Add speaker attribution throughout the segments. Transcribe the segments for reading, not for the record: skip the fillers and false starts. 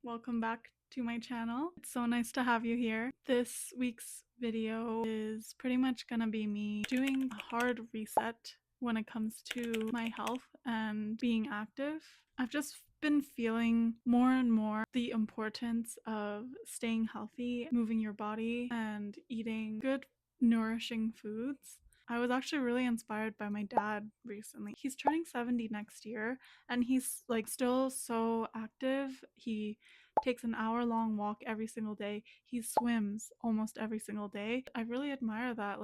Speaker 1: welcome back to my channel. It's so nice to have you here. This week's video is pretty much gonna be me doing a hard reset when it comes to my health and being active. I've just been feeling more and more the importance of staying healthy, moving your body, and eating good, nourishing foods. I was actually really inspired by my dad recently. He's turning 70 next year and he's still so active. He takes an hour-long walk every single day. He swims almost every single day. I really admire that,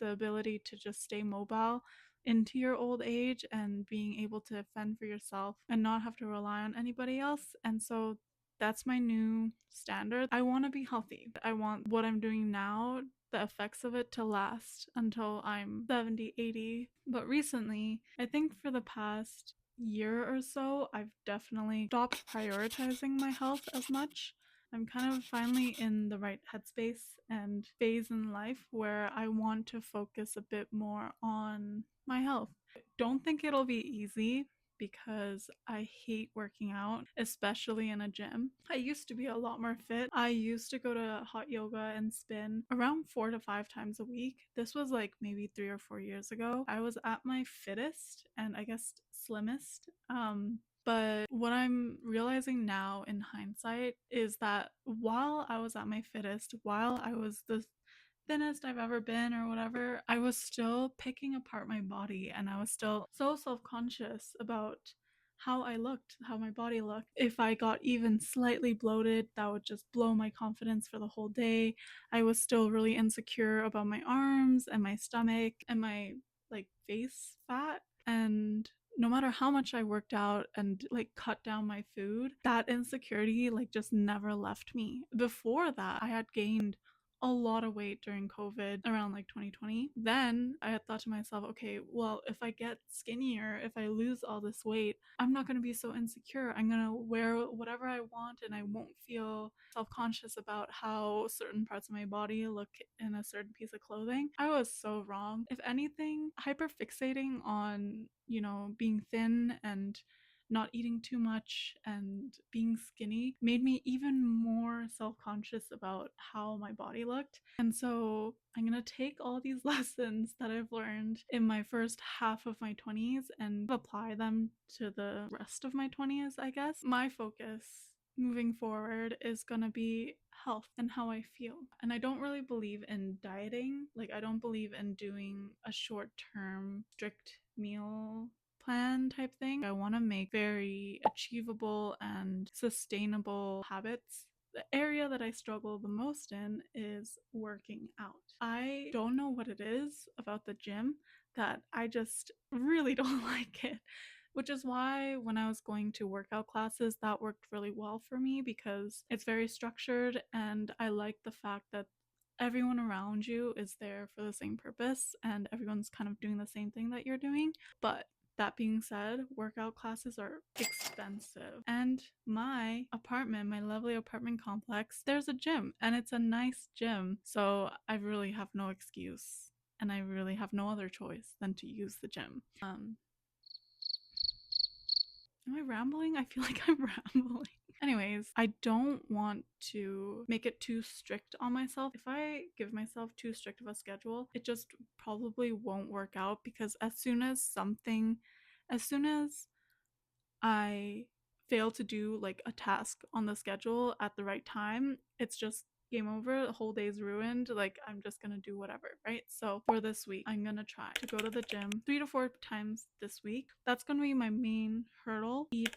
Speaker 1: the ability to just stay mobile into your old age and being able to fend for yourself and not have to rely on anybody else. And so that's my new standard. I want to be healthy. I want what I'm doing now, the effects of it, to last until I'm 70, 80. But recently, I think for the past year or so, I've definitely stopped prioritizing my health as much. I'm kind of finally in the right headspace and phase in life where I want to focus a bit more on my health. Don't think it'll be easy because I hate working out, especially in a gym. I used to be a lot more fit. I used to go to hot yoga and spin around 4 to 5 times a week. This was maybe 3 or 4 years ago. I was at my fittest and I guess slimmest. But what I'm realizing now in hindsight is that while I was at my fittest, while I was the thinnest I've ever been or whatever, I was still picking apart my body and I was still so self-conscious about how I looked, how my body looked. If I got even slightly bloated, that would just blow my confidence for the whole day. I was still really insecure about my arms and my stomach and my face fat, and no matter how much I worked out and cut down my food, that insecurity just never left me. Before that, I had gained a lot of weight during COVID around 2020. Then I had thought to myself, okay, well, if I get skinnier, if I lose all this weight, I'm not going to be so insecure. I'm going to wear whatever I want and I won't feel self-conscious about how certain parts of my body look in a certain piece of clothing. I was so wrong. If anything, hyperfixating on, being thin and not eating too much and being skinny made me even more self-conscious about how my body looked. And so I'm gonna take all these lessons that I've learned in my first half of my 20s and apply them to the rest of my 20s, I guess. My focus moving forward is gonna be health and how I feel. And I don't really believe in dieting. I don't believe in doing a short-term strict meal plan type thing. I want to make very achievable and sustainable habits. The area that I struggle the most in is working out. I don't know what it is about the gym that I just really don't like it, which is why when I was going to workout classes, that worked really well for me because it's very structured and I like the fact that everyone around you is there for the same purpose and everyone's kind of doing the same thing that you're doing. But that being said, workout classes are expensive. And my apartment, my lovely apartment complex, there's a gym and it's a nice gym. So I really have no excuse and I really have no other choice than to use the gym. Am I rambling? I feel like I'm rambling. Anyways, I don't want to make it too strict on myself. If I give myself too strict of a schedule, it just probably won't work out because as soon as I fail to do a task on the schedule at the right time, it's just game over. The whole day's ruined. I'm just gonna do whatever, right? So for this week, I'm gonna try to go to the gym 3 to 4 times this week. That's gonna be my main hurdle. Eat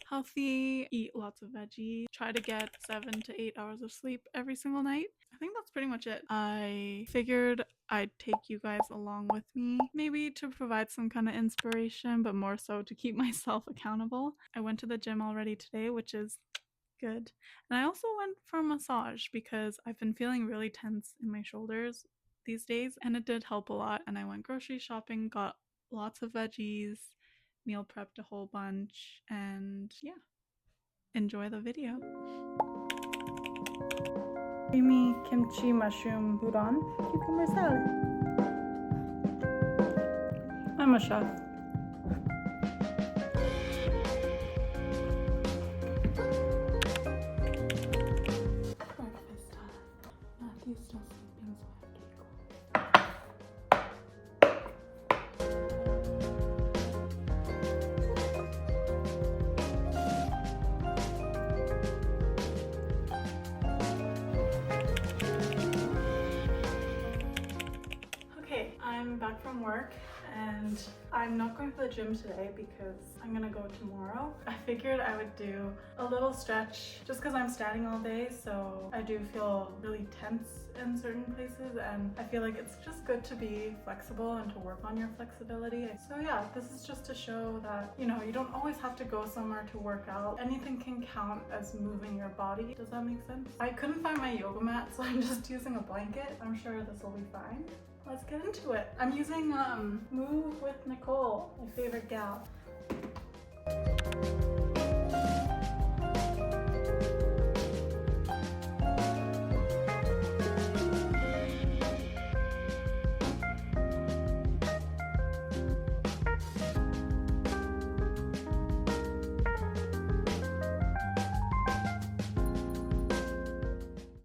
Speaker 1: healthy, eat lots of veggies, try to get 7 to 8 hours of sleep every single night. I think that's pretty much it. I figured I'd take you guys along with me, maybe to provide some kind of inspiration, but more so to keep myself accountable. I went to the gym already today, which is good. And I also went for a massage because I've been feeling really tense in my shoulders these days and it did help a lot. And I went grocery shopping, got lots of veggies, meal prepped a whole bunch, and yeah, enjoy the video. Creamy kimchi mushroom udon, cucumber salad. I'm a chef. I'm back from work and I'm not going to the gym today because I'm gonna go tomorrow. I figured I would do a little stretch just because I'm standing all day, so I do feel really tense in certain places, and I feel like it's just good to be flexible and to work on your flexibility. So yeah, this is just to show that, you know, you don't always have to go somewhere to work out. Anything can count as moving your body. Does that make sense? I couldn't find my yoga mat, so I'm just using a blanket. I'm sure this will be fine. Let's get into it. I'm using Move with Nicole, my favorite gal.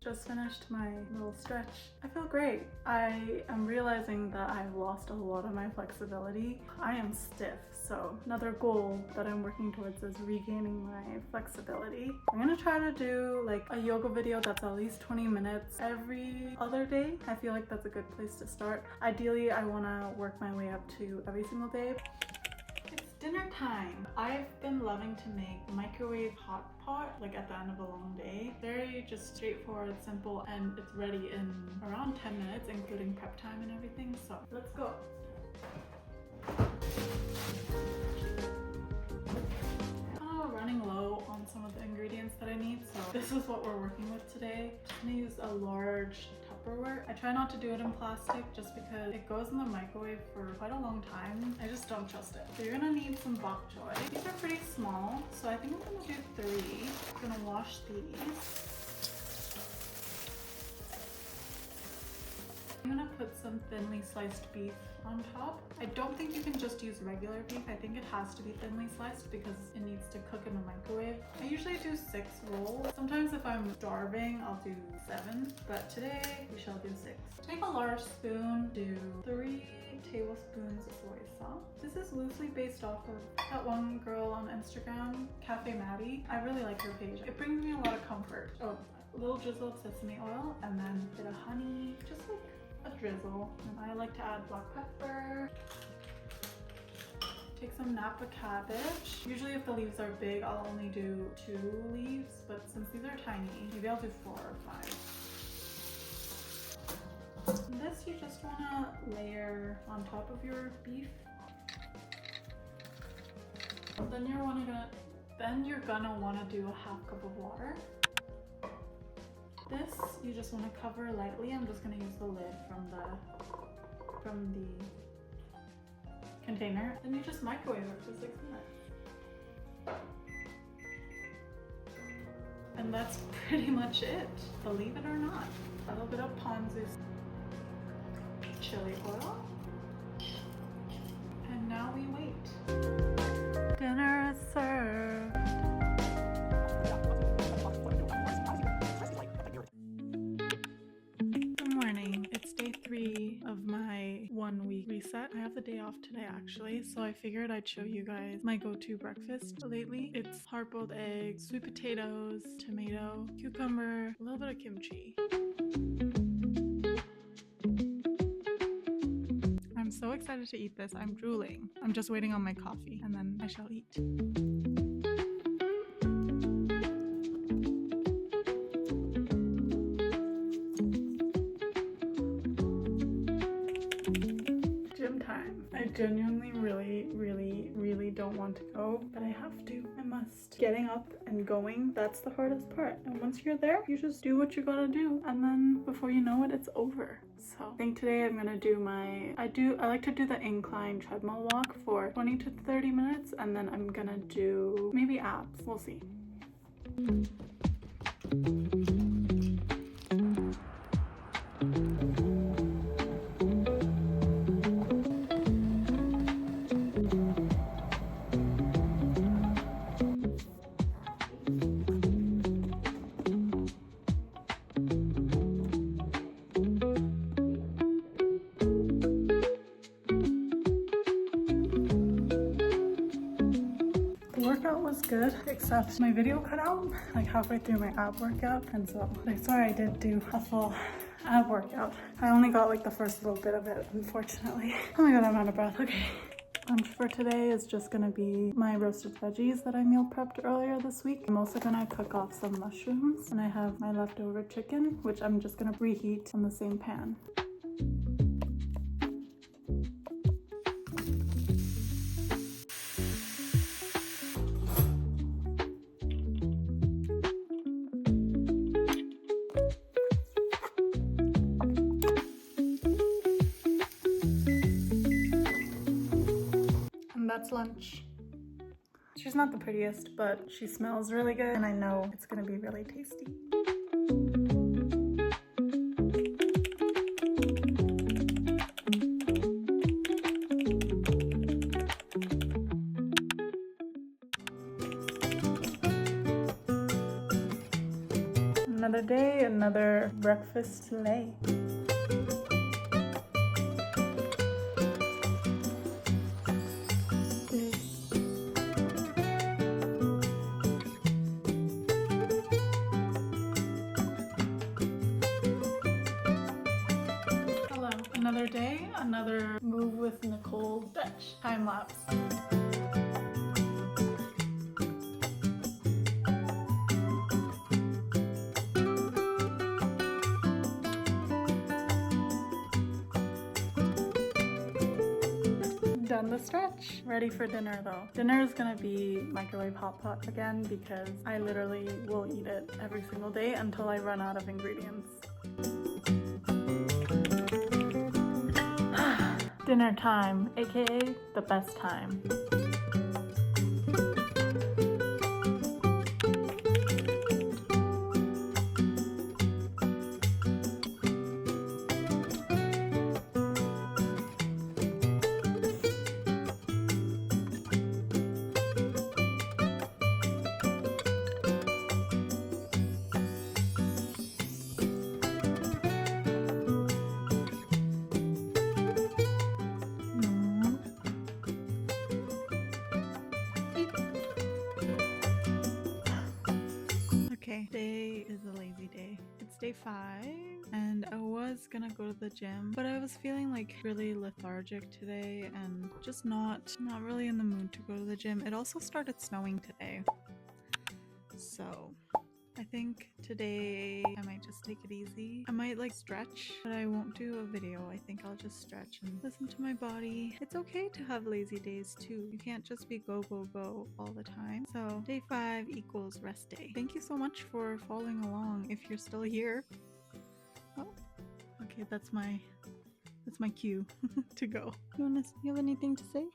Speaker 1: Just finished my little stretch. I feel great. I am realizing that I've lost a lot of my flexibility. I am stiff, so another goal that I'm working towards is regaining my flexibility. I'm gonna try to do like a yoga video that's at least 20 minutes every other day. I feel like that's a good place to start. Ideally, I wanna work my way up to every single day. Dinner time. I've been loving to make microwave hot pot like at the end of a long day. Very just straightforward, simple, and it's ready in around 10 minutes, including prep time and everything. So let's go. Running low on some of the ingredients that I need, so this is what we're working with today. I'm gonna use a large Tupperware. I try not to do it in plastic just because it goes in the microwave for quite a long time. I just don't trust it. So you're gonna need some bok choy. These are pretty small, so I think I'm gonna do 3. I'm gonna wash these. I'm gonna put some thinly sliced beef on top. I don't think you can just use regular beef. I think it has to be thinly sliced because it needs to cook in the microwave. I usually do 6 rolls. Sometimes if I'm starving, I'll do 7, but today we shall do 6. Take a large spoon, do 3 tablespoons of soy sauce. This is loosely based off of that one girl on Instagram, Cafe Maddie. I really like her page. It brings me a lot of comfort. Oh, a little drizzle of sesame oil and then a bit of honey, just like a drizzle. And I like to add black pepper. Take some Napa cabbage. Usually if the leaves are big, I'll only do 2 leaves, but since these are tiny, maybe I'll do 4 or 5. This you just want to layer on top of your beef. Then you're gonna want to do a 1/2 cup of water. This you just want to cover lightly. I'm just going to use the lid from the container. Then you just microwave it for 6 minutes. And that's pretty much it, believe it or not. A little bit of Ponzu chili oil. And now we wait. Dinner is served. Of my 1-week reset. I have the day off today actually, so I figured I'd show you guys my go-to breakfast lately. It's hard-boiled eggs, sweet potatoes, tomato, cucumber, a little bit of kimchi. I'm so excited to eat this. I'm drooling. I'm just waiting on my coffee and then I shall eat. I genuinely really don't want to go, but I have to. I must. Getting up and going, that's the hardest part. And once you're there, you just do what you gotta do. And then before you know it, it's over. So I think today I'm gonna do I like to do the incline treadmill walk for 20 to 30 minutes. And then I'm gonna do maybe abs. We'll see. Workout was good, except my video cut out like halfway through my ab workout, and so I did do a full workout. I only got like the first little bit of it, unfortunately. Oh my god, I'm out of breath. Okay. Lunch for today is just gonna be my roasted veggies that I meal prepped earlier this week. I'm also gonna cook off some mushrooms, and I have my leftover chicken, which I'm just gonna reheat in the same pan. That's lunch. She's not the prettiest, but she smells really good, and I know it's gonna be really tasty. Another day, another breakfast slay. Another day, another move with Nicole Dutch time lapse. Done the stretch. Ready for dinner though. Dinner is gonna be microwave hot pot again because I literally will eat it every single day until I run out of ingredients. Dinner time, aka the best time. Today is a lazy day. It's day 5 and I was gonna go to the gym, but I was feeling like really lethargic today and just not really in the mood to go to the gym. It also started snowing today, so I think today I might just take it easy. I might like stretch, but I won't do a video. I think I'll just stretch and listen to my body. It's okay to have lazy days too. You can't just be go, go, go all the time. So day 5 equals rest day. Thank you so much for following along if you're still here. Oh, okay, that's my cue to go. You have anything to say?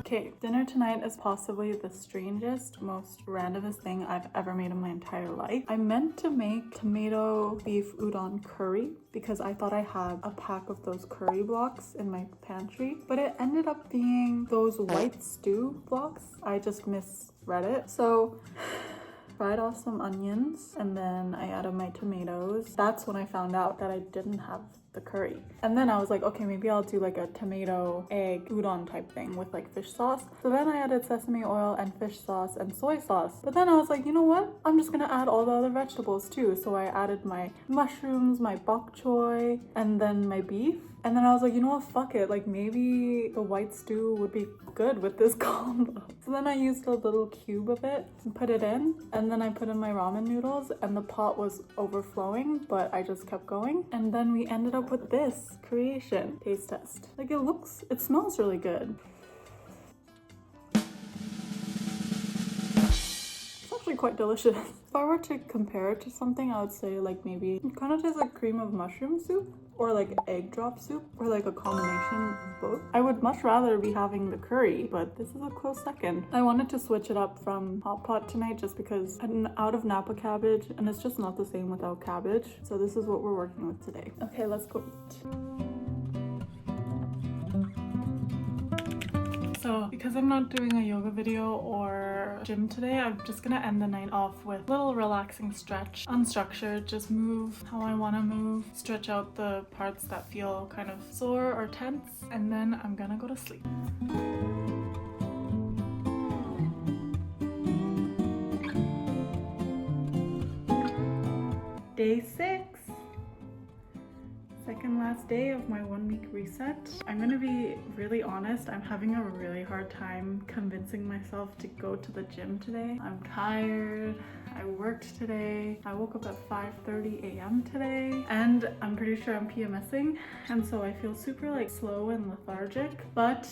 Speaker 1: Okay, dinner tonight is possibly the strangest, most randomest thing I've ever made in my entire life. I meant to make tomato beef udon curry because I thought I had a pack of those curry blocks in my pantry, but it ended up being those white stew blocks. I just misread it. So fried off some onions and then I added my tomatoes. That's when I found out that I didn't have the curry. And then I was like, okay, maybe I'll do like a tomato egg udon type thing with like fish sauce. So then I added sesame oil and fish sauce and soy sauce. But then I was like, you know what? I'm just gonna add all the other vegetables too. So I added my mushrooms, my bok choy, and then my beef. And then I was like, you know what, fuck it. Like maybe the white stew would be good with this combo. So then I used a little cube of it and put it in. And then I put in my ramen noodles and the pot was overflowing, but I just kept going. And then we ended up with this creation. Taste test. Like it smells really good. It's actually quite delicious. If I were to compare it to something, I would say like maybe it kind of tastes like cream of mushroom soup or like egg drop soup or like a combination of both. I would much rather be having the curry, but this is a close second. I wanted to switch it up from hot pot tonight just because I'm out of Napa cabbage and it's just not the same without cabbage. So this is what we're working with today. Okay, let's go eat. So because I'm not doing a yoga video or gym today, I'm just gonna end the night off with a little relaxing stretch, unstructured, just move how I want to move, stretch out the parts that feel kind of sore or tense, and then I'm gonna go to sleep. Day 6. Second last day of my 1-week reset. I'm gonna be really honest, I'm having a really hard time convincing myself to go to the gym today. I'm tired, I worked today, I woke up at 5:30 a.m. today, and I'm pretty sure I'm PMSing, and so I feel super like slow and lethargic, but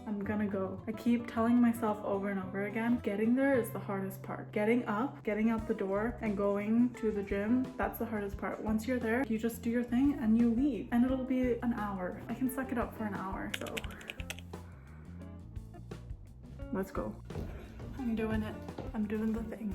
Speaker 1: I'm gonna go. I keep telling myself over and over again, getting there is the hardest part. Getting up, getting out the door and going to the gym, that's the hardest part. Once you're there, you just do your thing and you leave, and it'll be an hour. I can suck it up for an hour, so let's go. I'm doing it. I'm doing the thing.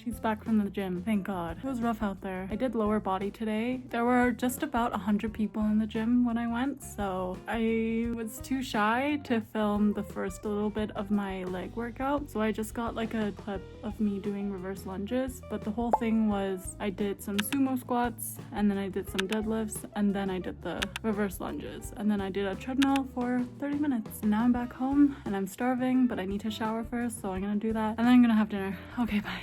Speaker 1: She's back from the gym, thank God. It was rough out there. I did lower body today. There were just about 100 people in the gym when I went, so I was too shy to film the first little bit of my leg workout. So I just got like a clip of me doing reverse lunges, but the whole thing was I did some sumo squats, and then I did some deadlifts, and then I did the reverse lunges, and then I did a treadmill for 30 minutes. And now I'm back home and I'm starving, but I need to shower first, so I'm gonna do that, and then I'm gonna have dinner. Okay, bye.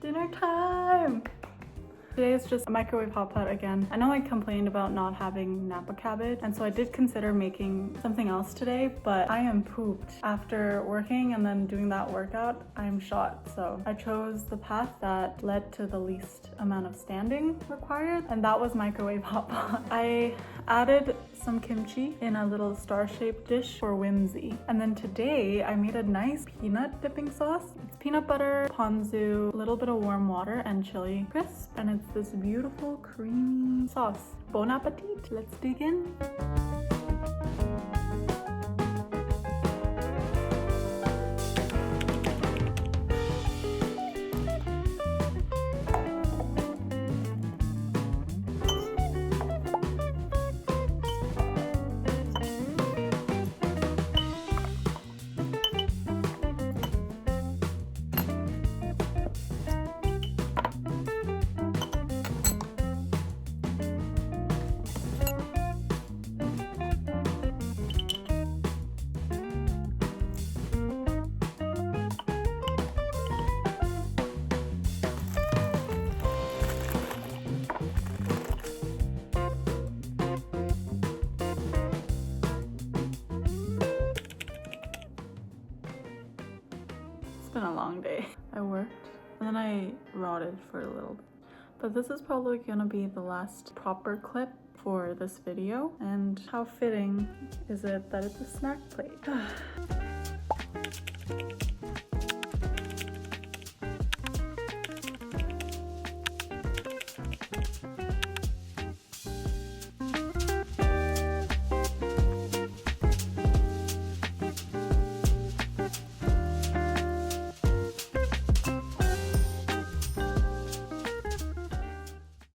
Speaker 1: Dinner time! Today is just a microwave hot pot again. I know I complained about not having Napa cabbage, and so I did consider making something else today, but I am pooped. After working and then doing that workout, I am shot. So I chose the path that led to the least amount of standing required, and that was microwave hot pot. I added some kimchi in a little star-shaped dish for whimsy. And then today I made a nice peanut dipping sauce. It's peanut butter, ponzu, a little bit of warm water, and chili crisp, and it's this beautiful creamy sauce. Bon appetit! Let's dig in. It's been a long day. I worked and then I rotted for a little bit. But this is probably gonna be the last proper clip for this video. And how fitting is it that it's a snack plate?